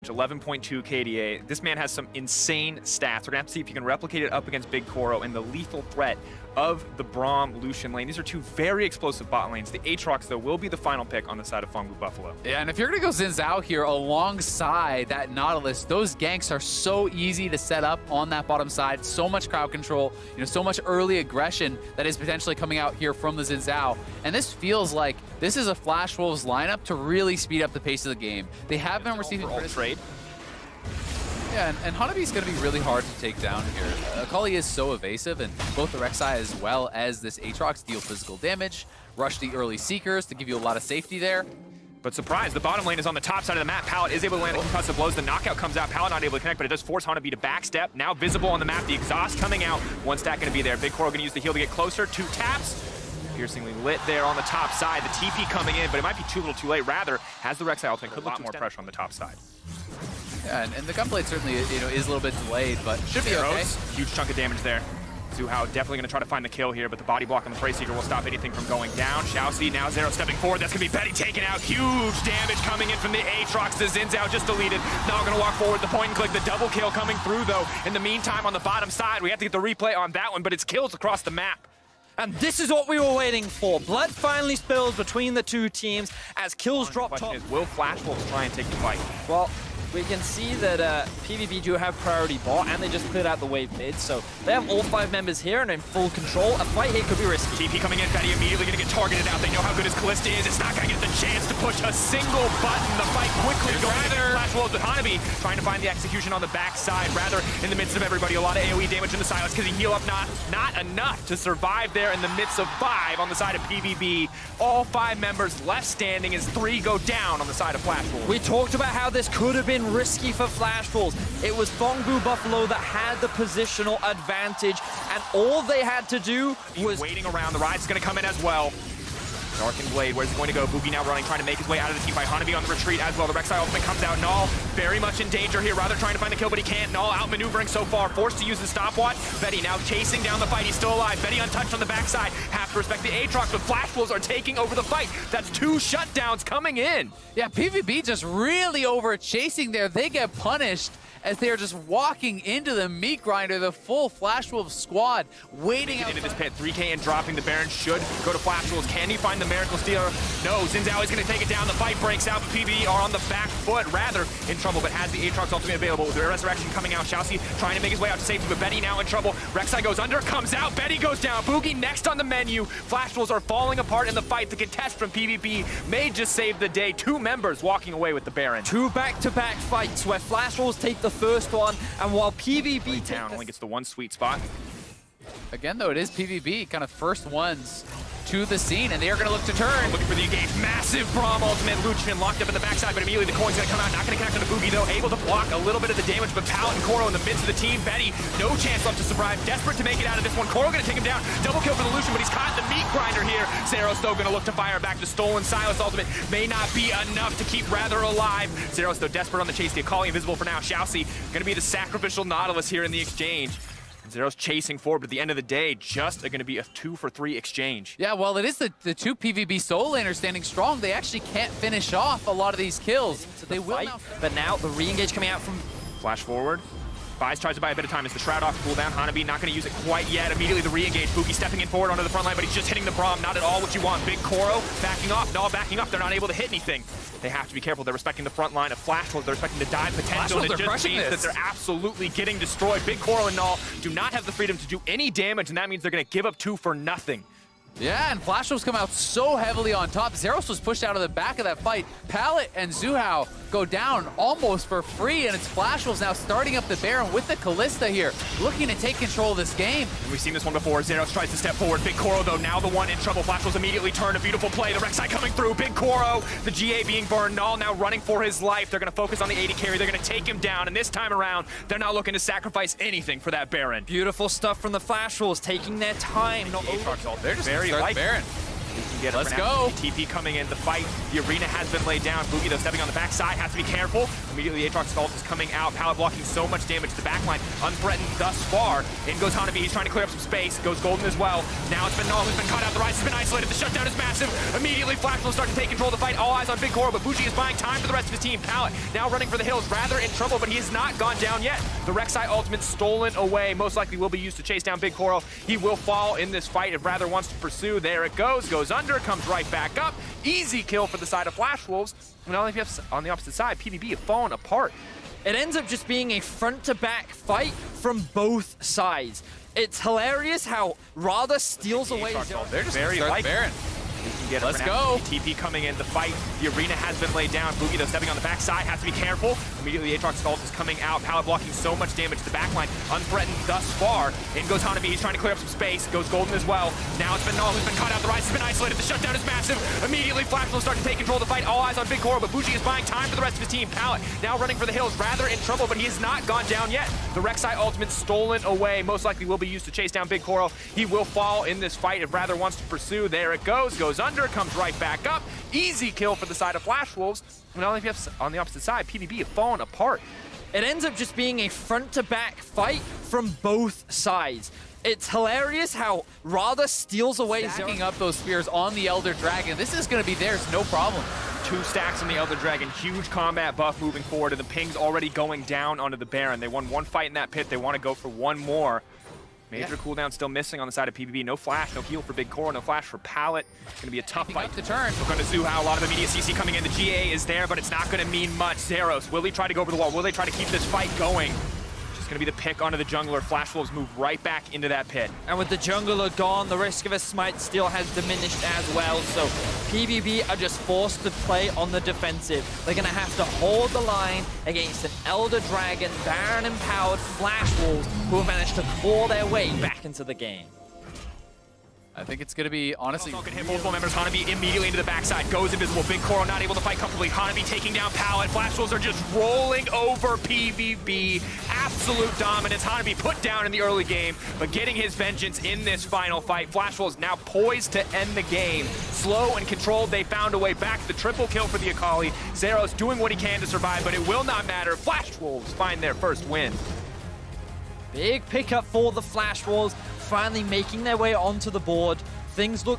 11.2 KDA. This man has some insane stats. We're gonna have to see if you can replicate it up against Big Koro and the lethal threat of the Braum Lucian lane. These are two very explosive bot lanes. The Aatrox, though, will be the final pick on the side of Phong Buffalo. Yeah, and if you're gonna go Xin Zhao here alongside that Nautilus, those ganks are so easy to set up on that bottom side. So much crowd control, so much early aggression that is potentially coming out here from the Xin Zhao. And this feels like this is a Flash Wolves lineup to really speed up the pace of the game. They have been receiving trade. Yeah, and Hanabi's going to be really hard to take down here. Akali is so evasive, and both the Rek'Sai as well as this Aatrox deal physical damage, rush the early Seekers to give you a lot of safety there. But surprise, the bottom lane is on the top side of the map. Pallet is able to land the concussive blows. The knockout comes out. Pallet not able to connect, but it does force Hanabi to backstep. Now visible on the map. The exhaust coming out. One stack going to be there. Big Koro going to use the heal to get closer. Two taps. Piercingly lit there on the top side. The TP coming in, but it might be too little too late. Rather, has the Rek'Sai ultimate, could a lot more pressure on the top side. Yeah, and the gunblade certainly is a little bit delayed, but should be okay. Huge chunk of damage there. Zuhao definitely going to try to find the kill here, but the body block on the Prey Seeker will stop anything from going down. Xiaoxi now Zero stepping forward. That's going to be Betty taken out. Huge damage coming in from the Aatrox. The Xin Zhao just deleted. Now going to walk forward. The point and click. The double kill coming through, though. In the meantime, on the bottom side, we have to get the replay on that one, but it's kills across the map. And this is what we were waiting for. Blood finally spills between the two teams as kills drop top. Will Flash Wolves try and take the fight? Well, we can see that PvP do have priority bot, and they just cleared out the wave mid, so they have all 5 members here and in full control. A fight here could be risky. TP coming in, Betty immediately going to get targeted out. They know how good his Callista is. It's not going to get the chance to push a single button. The fight quickly going into Flash Wolves with Hanabi trying to find the execution on the backside. Rather, in the midst of everybody, a lot of AoE damage in the silence because he heal up not enough to survive there in the midst of 5 on the side of PvP. All 5 members left standing as 3 go down on the side of Flash Wolves. We talked about how this could have been risky for Flash Wolves. It was Phong Buffalo that had the positional advantage, and all they had to do was waiting around. The Ride's going to come in as well. Darkened Blade, where's it going to go? Boogie now running, trying to make his way out of the team by Hanabi on the retreat as well. The Rek'Sai ultimate comes out. Null very much in danger here. Rather trying to find the kill, but he can't. Null outmaneuvering so far, forced to use the stopwatch. Betty now chasing down the fight. He's still alive. Betty untouched on the backside. Have to respect the Aatrox, but Flash Wolves are taking over the fight. That's 2 shutdowns coming in. Yeah, PvP just really over chasing there. They get punished as they are just walking into the meat grinder, the full Flash Wolves squad, waiting into this pit. 3K and dropping. The Baron should go to Flash Wolves. Can he find the Miracle Stealer? No, Xin Zhao is going to take it down. The fight breaks out, but PvE are on the back foot, rather in trouble, but has the Aatrox ultimate available with the Resurrection coming out. Xiaoxi trying to make his way out to safety, but Betty now in trouble. Rek'Sai goes under, comes out, Betty goes down. Boogie next on the menu. Flash Wolves are falling apart in the fight. The contest from PvP may just save the day. 2 members walking away with the Baron. 2 back-to-back fights where Flash Wolves take the first one, and while PvP down only gets the 1 sweet spot. Again, though, it is PvP, kind of first ones to the scene, and they are going to look to turn. Looking for the engage. Massive Braum ultimate. Lucian locked up in the backside, but immediately the coin's going to come out. Not going to connect on the Boogie, though. Able to block a little bit of the damage, but Pallet and Koro in the midst of the team. Betty, no chance left to survive. Desperate to make it out of this one. Koro going to take him down. Double kill for the Lucian, but he's caught in the meat grinder here. Zero's though going to look to fire back. The stolen Silas ultimate may not be enough to keep Rather alive. Zero's though desperate on the chase. The Akali invisible for now. Xiaoxi going to be the sacrificial Nautilus here in the exchange. Zero's chasing forward, but at the end of the day, just going to be a 2-for-3 exchange. Yeah, well, it is the 2 PvP solo laners standing strong. They actually can't finish off a lot of these kills. So they will now. But now the re-engage coming out from Flash forward. Buys, tries to buy a bit of time as the Shroud off cooldown. Hanabi not going to use it quite yet. Immediately the re-engage. Boogie stepping in forward onto the front line, but he's just hitting the Braum. Not at all what you want. Big Koro backing off. Null backing up. They're not able to hit anything. They have to be careful. They're respecting the front line of Flash Wolves. They're respecting the dive potential. And it just means that they're absolutely getting destroyed. Big Koro and Null do not have the freedom to do any damage, and that means they're going to give up 2 for nothing. Yeah, and Flash Wolves come out so heavily on top. Zeros was pushed out of the back of that fight. Pallet and Zuhao go down almost for free, and it's Flash Wolves now starting up the Baron with the Callista here, looking to take control of this game. And we've seen this one before. Zeros tries to step forward. Big Koro, though, now the one in trouble. Flash Wolves immediately turn. A beautiful play. The Rek'Sai coming through. Big Koro, the GA being burned. Null now running for his life. They're going to focus on the AD carry. They're going to take him down, and this time around, they're not looking to sacrifice anything for that Baron. Beautiful stuff from the Flash Wolves, taking their time. They're just very light. Baron. Get Let's go. TP coming in. The fight, the arena has been laid down. Boogie, though, stepping on the backside, has to be careful. Immediately, Aatrox's ult is coming out. Pallet blocking so much damage to the backline. Unthreatened thus far. In goes Hanabi. He's trying to clear up some space. Goes Golden as well. Now it's been Null who's been caught out. The Rise has been isolated. The shutdown is massive. Immediately, Flash will start to take control of the fight. All eyes on Big Koro, but Bushi is buying time for the rest of his team. Pallet now running for the hills. Rather in trouble, but he has not gone down yet. The Rek'Sai ultimate stolen away. Most likely will be used to chase down Big Koro. He will fall in this fight if Rather wants to pursue. There it goes. Goes under. Comes right back up. Easy kill for the side of Flash Wolves. And on the opposite side, PvP have fallen apart. It ends up just being a front-to-back fight from both sides. It's hilarious how Radha steals away Zero. They're just very Start light. Baron. Get Let's go. TP coming in. The fight, the arena has been laid down. Boogie, though, stepping on the backside, has to be careful. Immediately, Aatrox's ult is coming out. Pallet blocking so much damage to the backline. Unthreatened thus far. In goes Hanabi. He's trying to clear up some space. Goes Golden as well. Now it's been Null who's been caught out. The Rise has been isolated. The shutdown is massive. Immediately, Flash will start to take control of the fight. All eyes on Big Koro, but Bushi is buying time for the rest of his team. Pallet now running for the hills. Rather in trouble, but he has not gone down yet. The Rek'Sai ultimate stolen away. Most likely will be used to chase down Big Koro. He will fall in this fight if Rather wants to pursue. There it goes. Goes under. Comes right back up. Easy kill for the side of Flash Wolves. And on the opposite side, PvP have fallen apart. It ends up just being a front-to-back fight from both sides. It's hilarious how Radha steals away Zero. Stacking up those spears on the Elder Dragon. This is going to be theirs, no problem. 2 stacks on the Elder Dragon. Huge combat buff moving forward, and the ping's already going down onto the Baron. They won 1 fight in that pit. They want to go for 1 more. Major cooldown still missing on the side of PvP. No flash, no heal for Big Koro, no flash for Pallet. Going to be a tough fight to turn. We're going to Zoo how a lot of the media CC coming in. The GA is there, but it's not going to mean much. Zeros, will he try to go over the wall? Will they try to keep this fight going? Just going to be the pick onto the jungler. Flash Wolves move right back into that pit. And with the jungler gone, the risk of a smite steal has diminished as well. So PvP are just forced to play on the defensive. They're going to have to hold the line against an Elder Dragon, Baron-empowered Flash Wolves who have managed to claw their way back into the game. I think it's going to be, honestly... Can hit multiple members. Hanabi immediately into the backside. Goes invisible. Big Koro not able to fight comfortably. Hanabi taking down Pallet. Flash Wolves are just rolling over PvP. Absolute dominance. Hanabi put down in the early game, but getting his vengeance in this final fight. Flash Wolves now poised to end the game. Slow and controlled, they found a way back. The triple kill for the Akali. Zeros doing what he can to survive, but it will not matter. Flash Wolves find their first win. Big pickup for the Flash Wolves, finally making their way onto the board. Things look